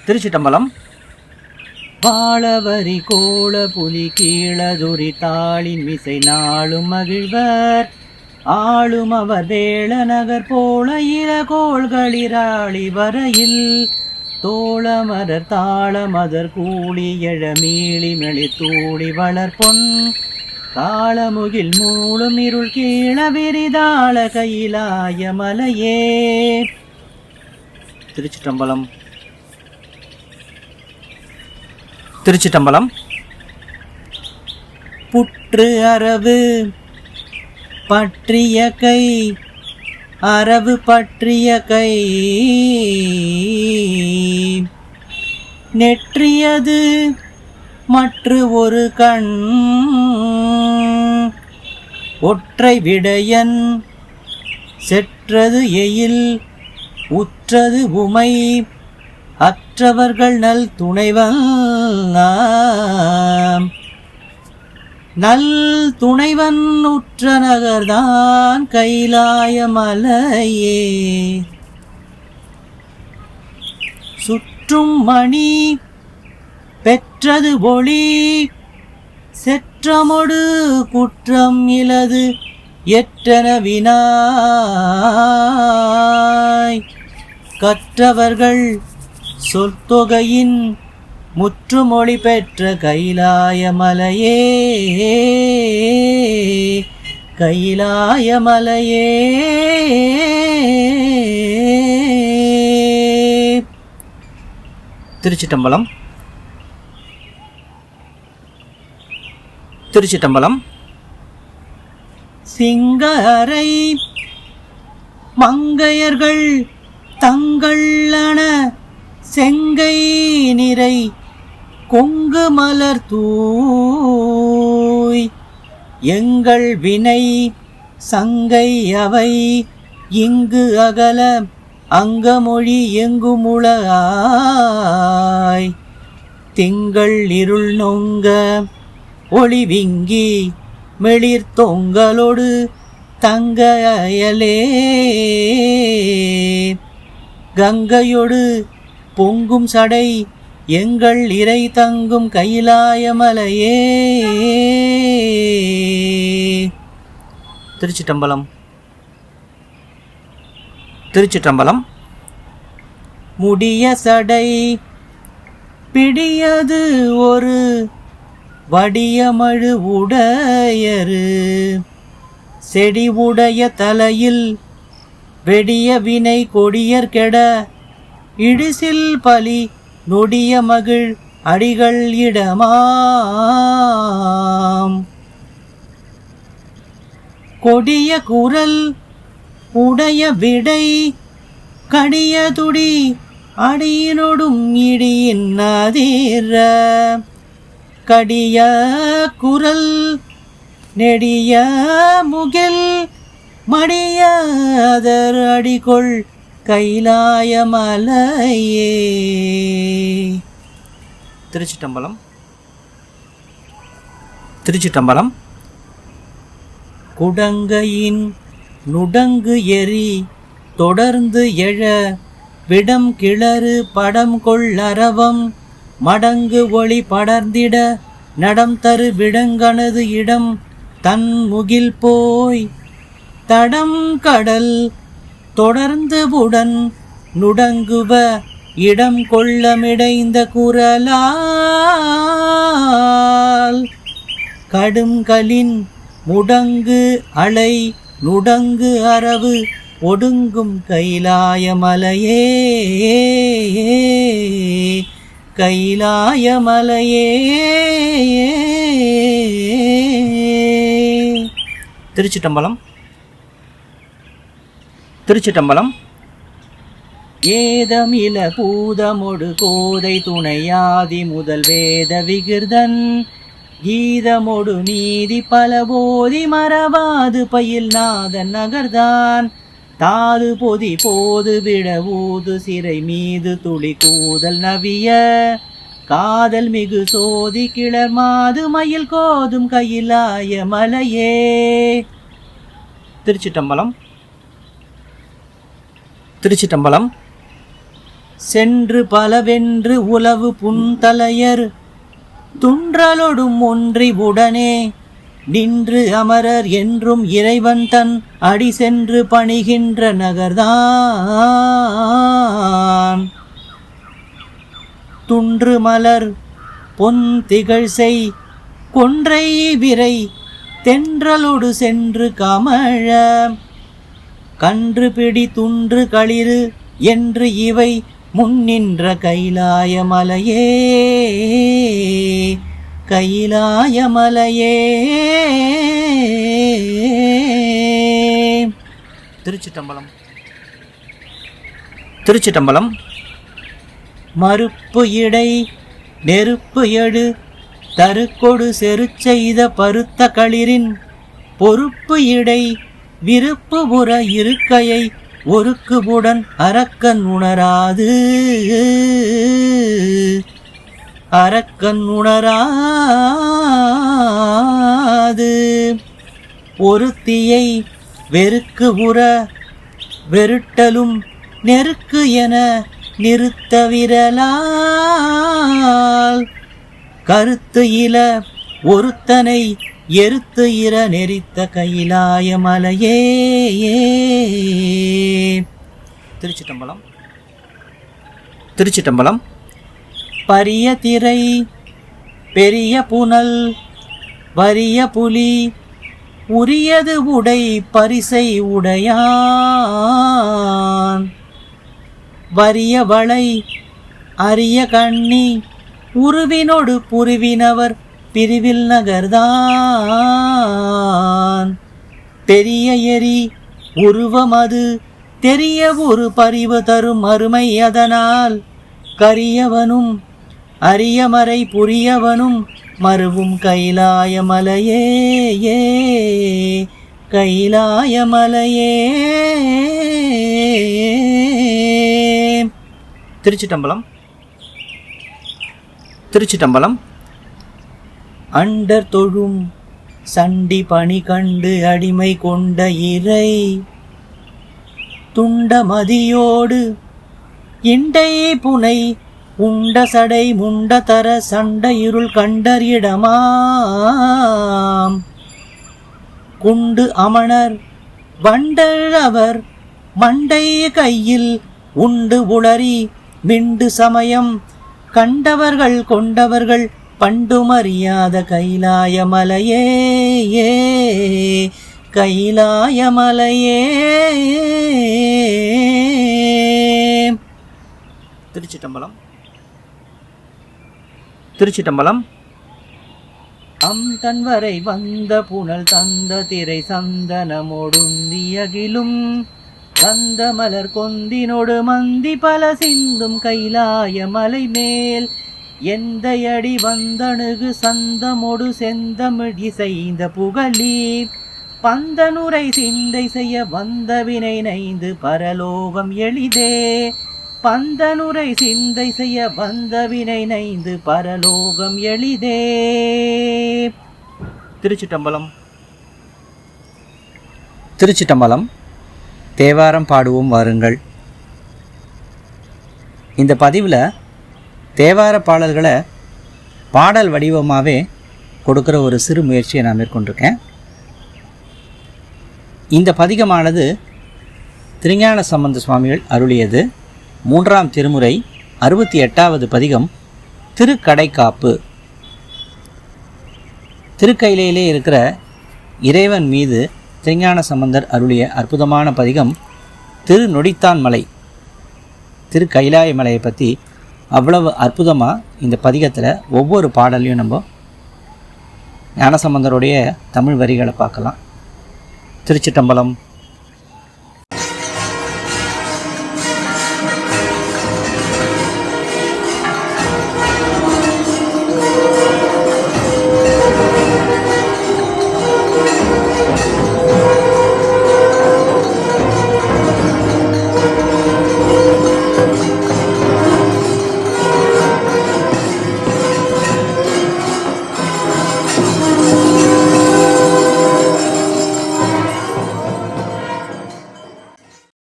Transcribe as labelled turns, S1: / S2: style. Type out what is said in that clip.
S1: திருச்சிட்டம்பலம். வாழவரி கோள புலி கீழதுரி தாளின் மிசை நாளும் மகிழ்வர் ஆளும் அவர் வேள நகர் போல இளகோள்களிராளி வரையில் தோளமரர் தாளமதர் கூலி எழ மீளி மெளி தூளி வளர்பொன் காளமுகில் மூளும் இருள் கீழ விரிதாள கையிலாய மலையே. திருச்சிட்டம்பலம். திருச்சிட்டம்பலம். புற்று அரவு பற்றிய கை அரவு பற்றிய கை நெற்றியது மற்று ஒரு கண் ஒற்றை விடையன் செற்றது எயில் உற்றது உமை அற்றவர்கள் நல் துணைவன் நல் துணைவன் உற்ற நகர்தான் கைலாய மலையே. சுற்றும் மணி பெற்றது ஒளி செற்றமொடு குற்றம் இலது எற்றனவினாய் கற்றவர்கள் சொற்தொகையின் முற்றுமொழி பெற்ற கைலாய மலையே. கைலாய மலையே. திருச்சிட்டம்பலம். திருச்சிட்டம்பலம். சிங்கரை மங்கையர்கள் தங்களன செங்கை நிறை கொங்கு மலர் தூய் எங்கள் வினை சங்கை அவை இங்கு அகல அங்கமொழி எங்குமுளாய் திங்கள் இருள் நொங்க ஒளிவிங்கி மெளிர் தொங்கலோடு தங்க அயலே கங்கையொடு பொங்கும் சடை எங்கள் இறை தங்கும் கைலாய மலையே. திருச்சிட்டம்பலம். திருச்சிட்டம்பலம். முடிய சடை பிடியது ஒரு வடியமழு உடையரு செடி உடைய தலையில் வெடிய வினை கொடியர் கெட இடிசில் பலி நொடிய மகிழ் அடிகள் இடமாம் கொடிய குரல் உடைய விடை கடிய துடி அடியினொடும் இடியின் அதிர கடிய குரல் நெடிய முகில் மடியதர் அடிகொள் கைலாய மலையே. திருச்சிட்டம்பலம். திருச்சிட்டம்பலம். குடங்கையின் நுடங்கு எரி தொடர்ந்து எழ விடம் கிளறு படம் கொள் அரவம் மடங்கு ஒளி படர்ந்திட நடம் தரு விடங்கனது இடம் தன் முகில் போய் தடம் கடல் தொடர்ந்து உடன் நுடங்குவ இடம் கொள்ளமிடைந்த குரலால் கடுங்கலின் முடங்கு அலை நுடங்கு அரவு ஒடுங்கும் கைலாய மலையே. கைலாய மலையே. திருச்சிட்டம்பலம். திருச்சிட்டம்பலம். ஏதமில பூதமொடு கோதை துணையாதி முதல் வேத விகிர்தன் கீதமொடு நீதி பல போதி மறவாது பயில் நாதன் நகர்தான் தாது பொதி போது விட ஊது சிறை மீது துளி கூதல் நவிய காதல் மிகு சோதி கிளர் மாது மயில் கோதும் கையிலாய மலையே. திருச்சிட்டம்பலம். திருச்சிட்டம்பலம். சென்று பலவென்று உலவு புன்தலையர் துன்றலொடும் ஒன்றி உடனே நின்று அமரர் என்றும் இறைவன் தன் அடி சென்று பணிகின்ற நகர்தான் துன்று மலர் பொன் திகழ் செய் கொன்றை விரை தென்றலொடு சென்று கமழ கன்று பிடி துன்று களிறு என்று இவை முன்னின்ற கைலாய மலையே கைலாய மலையே. திருச்சிட்டம்பலம். திருச்சிட்டம்பலம். மறுப்பு இடை நெருப்பு எழு தருக்கொடு செரு செய்த பருத்த களிரின் பொறுப்பு இடை விருப்பு புற இருக்கையை ஒருக்குபுடன் அரக்கன் உணராது அரக்கன் உணராது ஒருத்தியை வெறுக்கு உற வெருட்டலும் நெருக்கு என நிறுத்த விரலால் கருத்து இல ஒருத்தனை எருத்து இர நெறித்த கைலாய மலையே. திருச்சிட்டம்பலம். திருச்சிட்டம்பலம். பரிய திரை பெரிய புனல் வரிய புலி உரியது உடை பரிசை உடையான் வரிய வளை அரிய கண்ணி உருவினொடு புருவினவர் பிரிவில் நகர்தான் பெரிய எரி உருவமது தெரிய ஒரு பரிவு தரும் அருமை அதனால் கரியவனும் அரியமறை புரியவனும் மருவும் கைலாய மலையே கைலாய மலையே. திருச்சிட்டம்பலம். திருச்சிட்டம்பலம். அண்டர் தொழும் சண்டி பணி கண்டு அடிமை கொண்ட இறை துண்ட மதியோடு இண்டை புனை உண்ட சடை முண்ட தர சண்ட இருள் கண்டறிடமாம் குண்டு அமணர் வண்டர் அவர் மண்டை கையில் உண்டு உளறி மிண்டு சமயம் கண்டவர்கள் கொண்டவர்கள் பண்டுமறியாத கைலாய மலையே கைலாய மலையே. திருச்சிட்டம்பலம். திருச்சிட்டம்பலம். தன்வரை வந்த புனல் தந்த திரை சந்தனமொடுந்தியகிலும் வந்த மலர் கொந்தினோடு மந்தி பல சிந்தும் கைலாய மலை மேல் எந்த அடி வந்தணுகு சந்தமொடு செந்தமிழ் இசைந்த புகழி பந்தனுரை சிந்தை செய்ய வந்த வினை நைந்து பரலோகம் எளிதே பந்தனுரை சிந்தை செய்ய வந்த வினை நைந்து பரலோகம் எளிதே. திருச்சிட்டம்பலம். திருச்சிட்டம்பலம். தேவாரம் பாடுவோம் வாருங்கள். இந்த பதிவில் தேவார பாடல்களை பாடல் வடிவமாகவே கொடுக்குற ஒரு சிறு முயற்சியை நான் மேற்கொண்டிருக்கேன். இந்த பதிகமானது திருஞான சம்பந்த சுவாமிகள் அருளியது. 3ஆம் திருமுறை 68வது பதிகம் திருக்கடைக்காப்பு. திருக்கையிலே இருக்கிற இறைவன் மீது திருஞான சம்பந்தர் அருளிய அற்புதமான பதிகம் திருநொடித்தான் மலை, திருக்கைலாய மலையை பற்றி அவ்வளவு அற்புதமாக இந்த பதிகத்தில் ஒவ்வொரு பாடலையும் நம்ம ஞானசம்பந்தருடைய தமிழ் வரிகளை பார்க்கலாம். திருச்சிட்டம்பலம்.